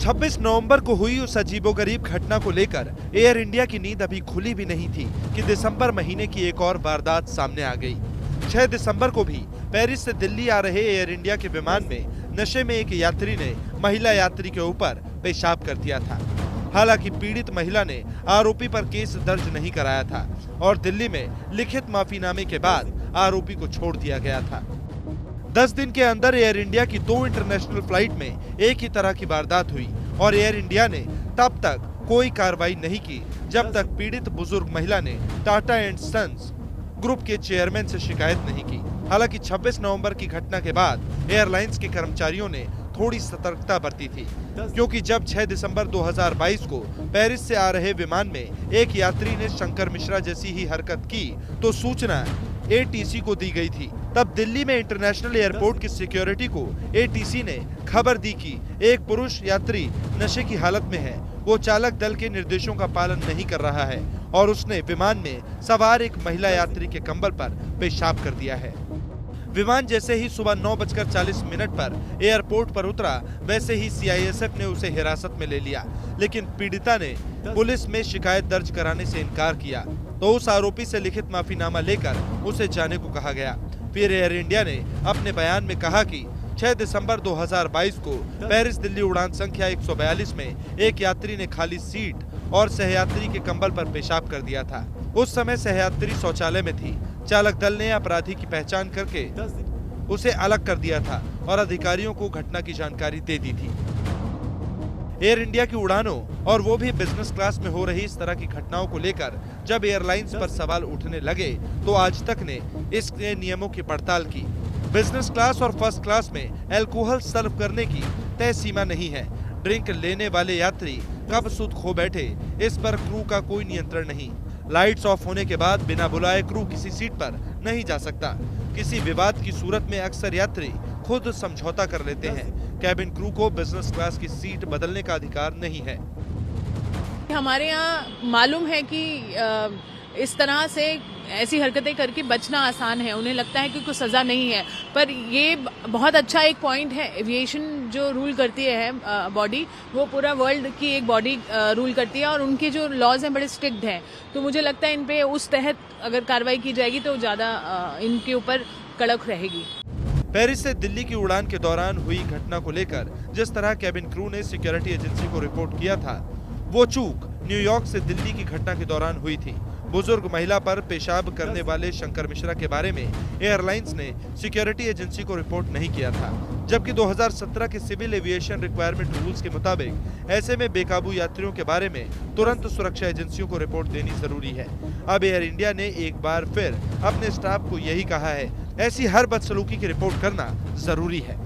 26 नवंबर को हुई उस अजीबोगरीब घटना को लेकर एयर इंडिया की नींद अभी खुली भी नहीं थी कि दिसंबर महीने की एक और वारदात सामने आ गई। 6 दिसंबर को भी पेरिस से दिल्ली आ रहे एयर इंडिया के विमान में नशे में एक यात्री ने महिला यात्री के ऊपर पेशाब कर दिया था। हालांकि पीड़ित महिला ने आरोपी पर केस दर्ज नहीं कराया था और दिल्ली में लिखित माफीनामे के बाद आरोपी को छोड़ दिया गया था। 10 दिन के अंदर एयर इंडिया की 2 इंटरनेशनल फ्लाइट में एक ही तरह की वारदात हुई और एयर इंडिया ने तब तक कोई कार्रवाई नहीं की जब तक पीड़ित बुजुर्ग महिला ने टाटा एंड सन्स ग्रुप के चेयरमैन से शिकायत नहीं की। हालांकि 26 नवंबर की घटना के बाद एयरलाइंस के कर्मचारियों ने थोड़ी सतर्कता बरती थी, क्योंकि जब 6 दिसंबर 2022 को पेरिस से आ रहे विमान में एक यात्री ने शंकर मिश्रा जैसी ही हरकत की तो सूचना एटीसी को दी गई थी। तब दिल्ली में इंटरनेशनल एयरपोर्ट की सिक्योरिटी को एटीसी ने खबर दी कि एक पुरुष यात्री नशे की हालत में है, वो चालक दल के निर्देशों का पालन नहीं कर रहा है और उसने विमान में सवार एक महिला यात्री के कंबल पर पेशाब कर दिया है। विमान जैसे ही सुबह 9:40 पर एयरपोर्ट पर उतरा, वैसे ही सीआईएसएफ ने उसे हिरासत में ले लिया, लेकिन पीड़िता ने पुलिस में शिकायत दर्ज कराने से इनकार किया तो उस आरोपी से लिखित माफीनामा लेकर उसे जाने को कहा गया। फिर एयर इंडिया ने अपने बयान में कहा कि 6 दिसंबर 2022 को पेरिस दिल्ली उड़ान संख्या 142 में एक यात्री ने खाली सीट और सहयात्री के कंबल पर पेशाब कर दिया था। उस समय सहयात्री शौचालय में थी। चालक दल ने अपराधी की पहचान करके उसे अलग कर दिया था और अधिकारियों को घटना की जानकारी दे दी थी। एयर इंडिया की उड़ानों और वो भी बिजनेस क्लास में हो रही इस तरह की घटनाओं को लेकर जब एयरलाइंस पर सवाल उठने लगे तो आज तक ने इसके नियमों की पड़ताल की। बिजनेस क्लास और फर्स्ट क्लास में अल्कोहल सर्व करने की तय सीमा नहीं है। ड्रिंक लेने वाले यात्री कब सुध खो बैठे, इस पर क्रू का कोई नियंत्रण नहीं। लाइट्स ऑफ होने के बाद बिना बुलाए क्रू किसी सीट पर नहीं जा सकता। किसी विवाद की सूरत में अक्सर यात्री खुद समझौता कर लेते हैं। कैबिन क्रू को बिजनेस क्लास की सीट बदलने का अधिकार नहीं है। हमारे यहाँ मालूम है कि इस तरह से ऐसी हरकतें करके बचना आसान है, उन्हें लगता है कि कोई सजा नहीं है, पर ये बहुत अच्छा एक पॉइंट है। एविएशन जो रूल करती है बॉडी, वो पूरा वर्ल्ड की एक बॉडी रूल करती है और उनके जो लॉज हैं बड़े स्ट्रिक्ट हैं, तो मुझे लगता है इन पे उस तहत अगर कार्रवाई की जाएगी तो ज़्यादा इनके ऊपर कड़क रहेगी। पेरिस से दिल्ली की उड़ान के दौरान हुई घटना को लेकर जिस तरह कैबिन क्रू ने सिक्योरिटी एजेंसी को रिपोर्ट किया था, वो चूक न्यूयॉर्क से दिल्ली की घटना के दौरान हुई थी। बुजुर्ग महिला पर पेशाब करने वाले शंकर मिश्रा के बारे में एयरलाइंस ने सिक्योरिटी एजेंसी को रिपोर्ट नहीं किया था, जबकि 2017 के सिविल एविएशन रिक्वायरमेंट रूल्स के मुताबिक ऐसे में बेकाबू यात्रियों के बारे में तुरंत सुरक्षा एजेंसियों को रिपोर्ट देनी जरूरी है। अब एयर इंडिया ने एक बार फिर अपने स्टाफ को यही कहा है, ऐसी हर बदसलूकी की रिपोर्ट करना जरूरी है।